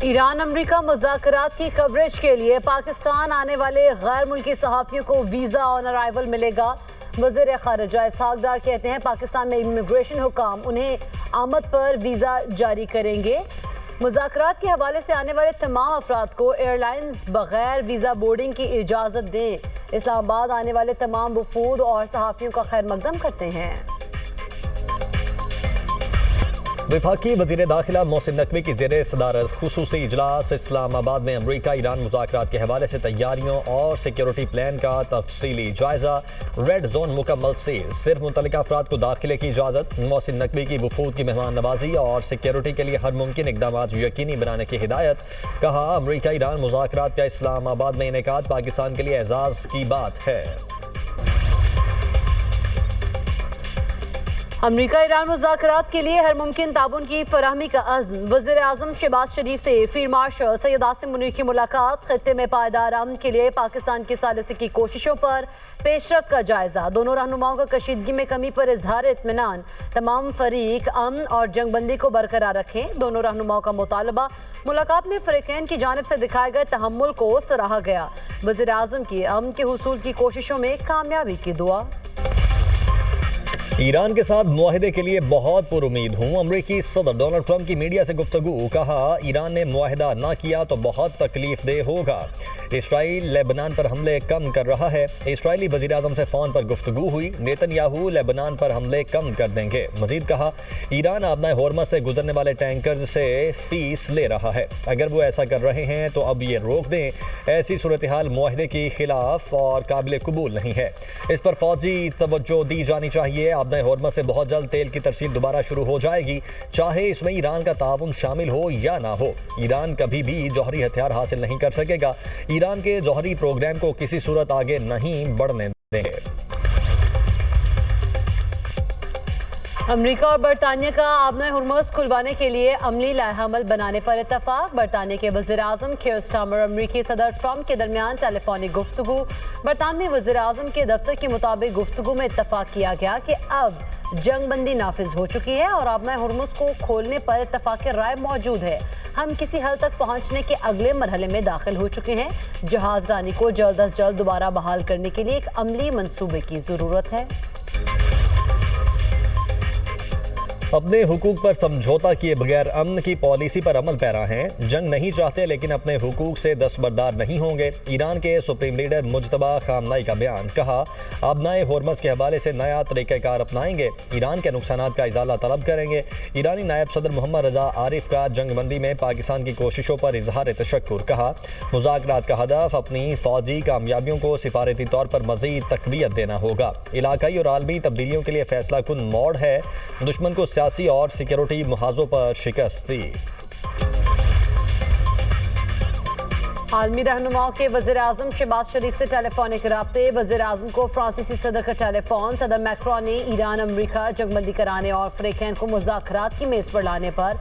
ایران امریکہ مذاکرات کی کوریج کے لیے پاکستان آنے والے غیر ملکی صحافیوں کو ویزا آن ارائیول ملے گا۔ وزیر خارجہ اسحاق ڈار کہتے ہیں پاکستان میں امیگریشن حکام انہیں آمد پر ویزا جاری کریں گے۔ مذاکرات کے حوالے سے آنے والے تمام افراد کو ایئر لائنز بغیر ویزا بورڈنگ کی اجازت دیں۔ اسلام آباد آنے والے تمام وفود اور صحافیوں کا خیر مقدم کرتے ہیں۔ وفاقی وزیر داخلہ محسن نقوی کی زیر صدارت خصوصی اجلاس اسلام آباد میں امریکہ ایران مذاکرات کے حوالے سے تیاریوں اور سیکیورٹی پلان کا تفصیلی جائزہ۔ ریڈ زون مکمل سیل، صرف متعلقہ افراد کو داخلے کی اجازت۔ محسن نقوی کی وفود کی مہمان نوازی اور سیکیورٹی کے لیے ہر ممکن اقدامات یقینی بنانے کی ہدایت۔ کہا امریکہ ایران مذاکرات کا اسلام آباد میں انعقاد پاکستان کے لیے اعزاز کی بات ہے۔ امریکہ ایران مذاکرات کے لیے ہر ممکن تعاون کی فراہمی کا عزم۔ وزیر اعظم شہباز شریف سے فیلڈ مارشل سید عاصم منیر کی ملاقات۔ خطے میں پائیدار امن کے لیے پاکستان کی ثالثی کی کوششوں پر پیش رفت کا جائزہ۔ دونوں رہنماؤں کا کشیدگی میں کمی پر اظہار اطمینان۔ تمام فریق امن اور جنگ بندی کو برقرار رکھیں، دونوں رہنماؤں کا مطالبہ۔ ملاقات میں فریقین کی جانب سے دکھائے گئے تحمل کو سراہا گیا۔ وزیر اعظم کی امن کے حصول کی کوششوں میں کامیابی کی دعا۔ ایران کے ساتھ معاہدے کے لیے بہت پر امید ہوں، امریکی صدر ڈونلڈ ٹرمپ کی میڈیا سے گفتگو۔ کہا ایران نے معاہدہ نہ کیا تو بہت تکلیف دہ ہوگا۔ اسرائیل لیبنان پر حملے کم کر رہا ہے، اسرائیلی وزیر اعظم سے فون پر گفتگو ہوئی۔ نیتن یاہو لیبنان پر حملے کم کر دیں گے۔ مزید کہا ایران آبنائے ہورمز سے گزرنے والے ٹینکرز سے فیس لے رہا ہے، اگر وہ ایسا کر رہے ہیں تو اب یہ روک دیں۔ ایسی صورتحال معاہدے کے خلاف اور قابل قبول نہیں ہے، اس پر فوجی توجہ دی جانی چاہیے۔ آبنائے ہورمز سے بہت جلد تیل کی ترسیل دوبارہ شروع ہو جائے گی، چاہے اس میں ایران کا تعاون شامل ہو یا نہ ہو۔ ایران کبھی بھی جوہری ہتھیار حاصل نہیں کر سکے گا، ایران کے جوہری پروگرام کو کسی صورت آگے نہیں بڑھنے دیں گے۔ امریکہ اور برطانیہ کا آبنائے ہرمز کھلوانے کے لیے عملی لائحہ عمل بنانے پر اتفاق۔ برطانیہ کے وزیر اعظم کیئر سٹارمر امریکی صدر ٹرمپ کے درمیان ٹیلی فونک گفتگو۔ برطانوی وزیر اعظم کے دفتر کے مطابق گفتگو میں اتفاق کیا گیا کہ اب جنگ بندی نافذ ہو چکی ہے اور آبنائے ہرمز کو کھولنے پر اتفاق رائے موجود ہے۔ ہم کسی حل تک پہنچنے کے اگلے مرحلے میں داخل ہو چکے ہیں۔ جہاز رانی کو جلد از جلد دوبارہ بحال کرنے کے لیے ایک عملی منصوبے کی ضرورت ہے۔ اپنے حقوق پر سمجھوتا کیے بغیر امن کی پالیسی پر عمل پیرا ہیں، جنگ نہیں چاہتے لیکن اپنے حقوق سے دستبردار نہیں ہوں گے۔ ایران کے سپریم لیڈر مجتبی خامنائی کا بیان۔ کہا آبنائے ہورمز کے حوالے سے نیا طریقہ کار اپنائیں گے، ایران کے نقصانات کا ازالہ طلب کریں گے۔ ایرانی نائب صدر محمد رضا عارف کا جنگ بندی میں پاکستان کی کوششوں پر اظہار تشکر۔ کہا مذاکرات کا ہدف اپنی فوجی کامیابیوں کو سفارتی طور پر مزید تقویت دینا ہوگا۔ علاقائی اور عالمی تبدیلیوں کے لیے فیصلہ کن موڑ ہے، دشمن کو سیاسی اور سیکیورٹی محاذوں پر شکست دی۔ عالمی رہنماؤں کے وزیر اعظم شہباز شریف سے ٹیلی فونک رابطے۔ وزیر اعظم کو فرانسیسی صدر کا ٹیلی فون۔ صدر میکرون نے ایران امریکہ جنگ بندی کرانے اور فریقین کو مذاکرات کی میز پر لانے پر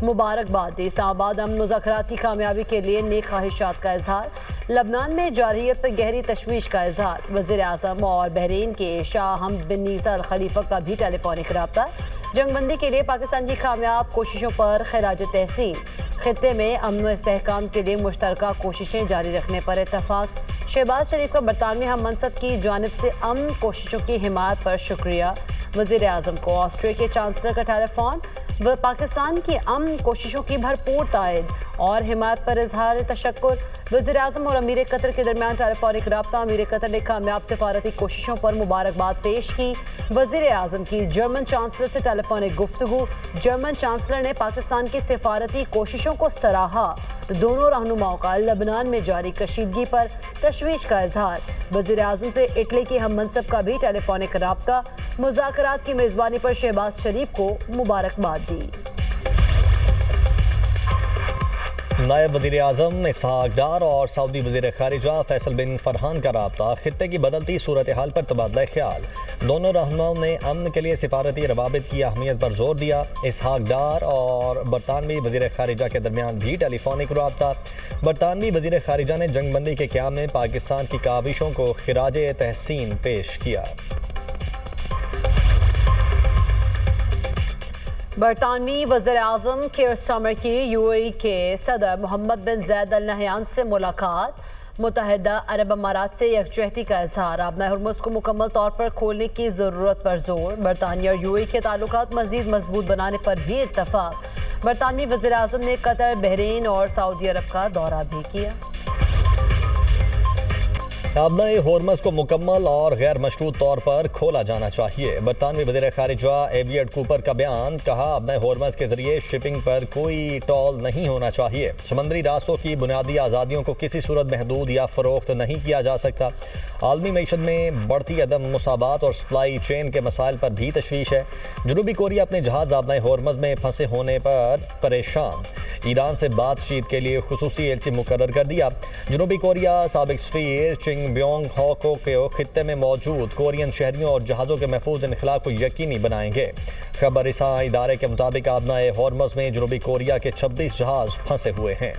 مبارکباد دی۔ اسلام آباد امن مذاکرات کی کامیابی کے لیے نیک خواہشات کا اظہار۔ لبنان میں جارحیت پر گہری تشویش کا اظہار۔ وزیر اعظم اور بحرین کے شاہ حمد بن عیسیٰ الخلیفہ کا بھی ٹیلی فونک رابطہ۔ جنگ بندی کے لیے پاکستان کی کامیاب کوششوں پر خراج تحسین۔ خطے میں امن و استحکام کے لیے مشترکہ کوششیں جاری رکھنے پر اتفاق۔ شہباز شریف کا برطانوی ہم منصب کی جانب سے امن کوششوں کی حمایت پر شکریہ۔ وزیر اعظم کو آسٹریا کے چانسلر کا ٹیلی فون۔ پاکستان کی امن کوششوں کی بھرپور تائید اور حمایت پر اظہار تشکر۔ وزیر اعظم اور امیر قطر کے درمیان ٹیلی فونک رابطہ۔ امیر قطر نے کامیاب سفارتی کوششوں پر مبارکباد پیش کی۔ وزیر اعظم کی جرمن چانسلر سے ٹیلی فونک گفتگو۔ جرمن چانسلر نے پاکستان کی سفارتی کوششوں کو سراہا۔ دونوں رہنماؤں کا لبنان میں جاری کشیدگی پر تشویش کا اظہار۔ وزیر اعظم سے اٹلی کے ہم منصب کا بھی ٹیلی فونک رابطہ۔ مذاکرات کی میزبانی پر شہباز شریف کو مبارکباد دی۔ نائب وزیر اعظم اسحاق ڈار اور سعودی وزیر خارجہ فیصل بن فرحان کا رابطہ۔ خطے کی بدلتی صورتحال پر تبادلہ خیال۔ دونوں رہنماؤں نے امن کے لیے سفارتی روابط کی اہمیت پر زور دیا۔ اسحاق ڈار اور برطانوی وزیر خارجہ کے درمیان بھی ٹیلی فونک رابطہ۔ برطانوی وزیر خارجہ نے جنگ بندی کے قیام میں پاکستان کی کاوشوں کو خراج تحسین پیش کیا۔ برطانوی وزیر اعظم کیئر سٹارمر کی UAE کے صدر محمد بن زید ال نہیان سے ملاقات، متحدہ عرب امارات سے یکجہتی کا اظہار، آبنۂ ہرمز کو مکمل طور پر کھولنے کی ضرورت پر زور، برطانیہ اور UAE کے تعلقات مزید مضبوط بنانے پر بھی اتفاق۔ برطانوی وزیر اعظم نے قطر، بحرین اور سعودی عرب کا دورہ بھی کیا۔ آبنائے ہورمز کو مکمل اور غیر مشروط طور پر کھولا جانا چاہیے، برطانوی وزیر خارجہ ایویٹ کوپر کا بیان، کہا آبنائے ہورمز کے ذریعے شپنگ پر کوئی ٹول نہیں ہونا چاہیے، سمندری راستوں کی بنیادی آزادیوں کو کسی صورت محدود یا فروخت نہیں کیا جا سکتا۔ عالمی معیشت میں بڑھتی عدم مساوات اور سپلائی چین کے مسائل پر بھی تشویش ہے، جنوبی کوریا اپنے جہاز آبنائے ہورمز میں پھنسے ہونے پر پریشان، ایران سے بات چیت کے لیے خصوصی ایلچی مقرر کر دیا۔ جنوبی کوریا سابق سفیر چنگ بیونگ ہاکو کے خطے میں موجود کورین شہریوں اور جہازوں کے محفوظ انخلاء کو یقینی بنائیں گے۔ خبر رساں ادارے کے مطابق آبنائے ہورمز میں جنوبی کوریا کے 26 جہاز پھنسے ہوئے ہیں۔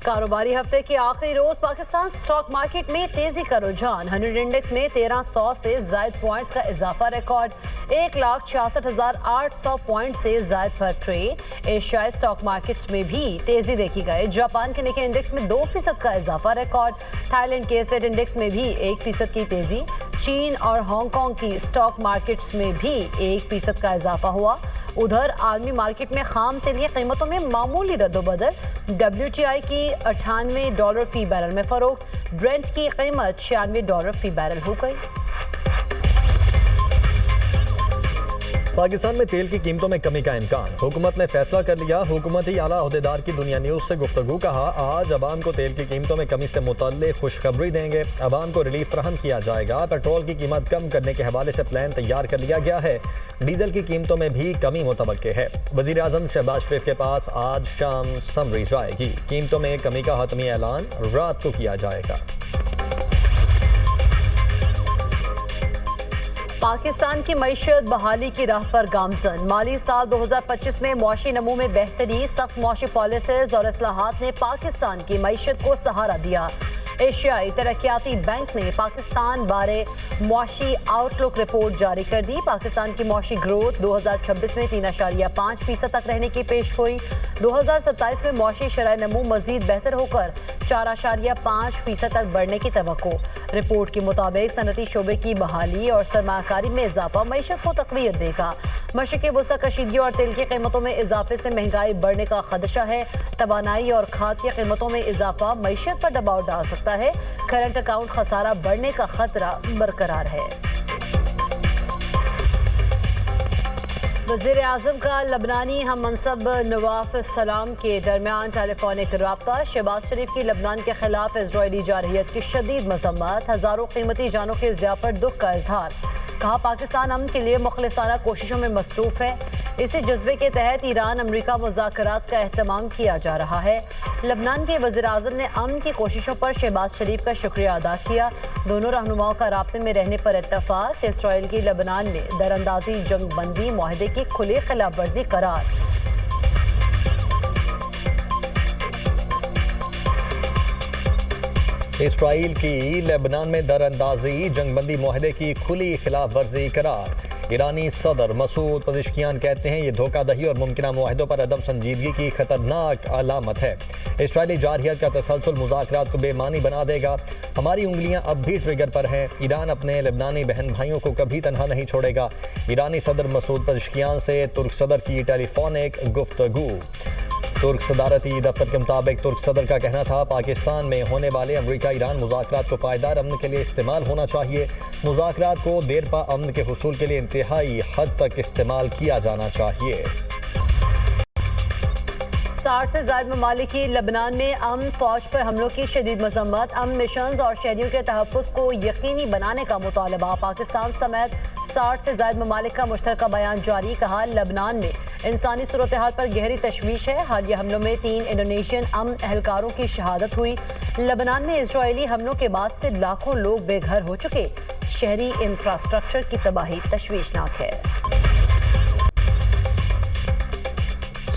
کاروباری ہفتے کے آخری روز پاکستان سٹاک مارکیٹ میں تیزی کا رجحان، 100 انڈیکس میں 1300 سے زائد پوائنٹس کا اضافہ، ریکارڈ 1,66,800 پوائنٹ سے زائد پر ٹریڈ۔ ایشیائی سٹاک مارکیٹس میں بھی تیزی دیکھی گئی، جاپان کے نکے انڈیکس میں 2% کا اضافہ، ریکارڈ، تھائی لینڈ کے سیٹ انڈیکس میں بھی 1% کی تیزی، چین اور ہانگ کانگ کی سٹاک مارکیٹس میں بھی 1% کا اضافہ ہوا۔ ادھر عالمی مارکیٹ میں خام تیلیہ قیمتوں میں معمولی رد و بدل، WTI کی $98 فی بیرل میں فروخت، برنٹ کی قیمت $96 فی بیرل ہو گئی۔ پاکستان میں تیل کی قیمتوں میں کمی کا امکان، حکومت نے فیصلہ کر لیا، حکومتی اعلیٰ عہدیدار کی دنیا نیوز سے گفتگو، کہا آج عوام کو تیل کی قیمتوں میں کمی سے متعلق خوشخبری دیں گے، عوام کو ریلیف فراہم کیا جائے گا، پیٹرول کی قیمت کم کرنے کے حوالے سے پلان تیار کر لیا گیا ہے، ڈیزل کی قیمتوں میں بھی کمی متوقع ہے۔ وزیر اعظم شہباز شریف کے پاس آج شام سمری جائے گی، قیمتوں میں کمی کا حتمی اعلان رات کو کیا جائے گا۔ پاکستان کی معیشت بحالی کی راہ پر گامزن، مالی سال 2025 میں معاشی نمو میں بہتری، سخت معاشی پالیسیز اور اصلاحات نے پاکستان کی معیشت کو سہارا دیا۔ ایشیائی ترقیاتی بینک نے پاکستان بارے معاشی آؤٹ لک رپورٹ جاری کر دی، پاکستان کی معاشی گروتھ 2026 میں 3.5% تک رہنے کی پیش گوئی، 2027 میں معاشی شرح نمو مزید بہتر ہو کر 4.5% تک بڑھنے کی توقع۔ رپورٹ کے مطابق صنعتی شعبے کی بحالی اور سرمایہ کاری میں اضافہ معیشت کو تقویت دے گا۔ مشرق وسطی کشیدگی اور تیل کی قیمتوں میں اضافے سے مہنگائی بڑھنے کا خدشہ ہے، توانائی اور کھاد کی قیمتوں میں اضافہ معیشت پر دباؤ ڈال سکتا ہے، کرنٹ اکاؤنٹ خسارہ بڑھنے کا خطرہ برقرار ہے۔ وزیر اعظم کا لبنانی ہم منصب نواف سلام کے درمیان ٹیلی فونک رابطہ، شہباز شریف کی لبنان کے خلاف اسرائیلی جارحیت کی شدید مذمت، ہزاروں قیمتی جانوں کے ضیاع پر دکھ کا اظہار، کہا پاکستان امن کے لیے مخلصانہ کوششوں میں مصروف ہے، اسی جذبے کے تحت ایران امریکہ مذاکرات کا اہتمام کیا جا رہا ہے۔ لبنان کے وزیر اعظم نے امن کی کوششوں پر شہباز شریف کا شکریہ ادا کیا، دونوں رہنماؤں کا رابطے میں رہنے پر اتفاق، اسرائیل کی لبنان میں دراندازی جنگ بندی معاہدے کی کھلی خلاف ورزی قرار۔ اسرائیل کی لبنان میں دراندازی جنگ بندی معاہدے کی کھلی خلاف ورزی قرار، ایرانی صدر مسعود پزشکیان کہتے ہیں یہ دھوکہ دہی اور ممکنہ معاہدوں پر عدم سنجیدگی کی خطرناک علامت ہے، اسرائیلی جارحیت کا تسلسل مذاکرات کو بے معنی بنا دے گا، ہماری انگلیاں اب بھی ٹریگر پر ہیں، ایران اپنے لبنانی بہن بھائیوں کو کبھی تنہا نہیں چھوڑے گا، ایرانی صدر مسعود پزشکیان سے ترک صدر کی ٹیلی فونک گفتگو۔ ترک صدارتی دفتر کے مطابق ترک صدر کا کہنا تھا پاکستان میں ہونے والے امریکہ ایران مذاکرات کو پائیدار امن کے لیے استعمال ہونا چاہیے، مذاکرات کو دیرپا امن کے حصول کے لیے انتہائی حد تک استعمال کیا جانا چاہیے۔ 60 سے زائد ممالک کی لبنان میں امن فوج پر حملوں کی شدید مذمت، امن مشنز اور شہریوں کے تحفظ کو یقینی بنانے کا مطالبہ، پاکستان سمیت 60 سے زائد ممالک کا مشترکہ بیان جاری، کہا لبنان میں انسانی صورتحال پر گہری تشویش ہے، حالیہ حملوں میں 3 انڈونیشین امن اہلکاروں کی شہادت ہوئی، لبنان میں اسرائیلی حملوں کے بعد سے لاکھوں لوگ بے گھر ہو چکے، شہری انفراسٹرکچر کی تباہی تشویشناک ہے۔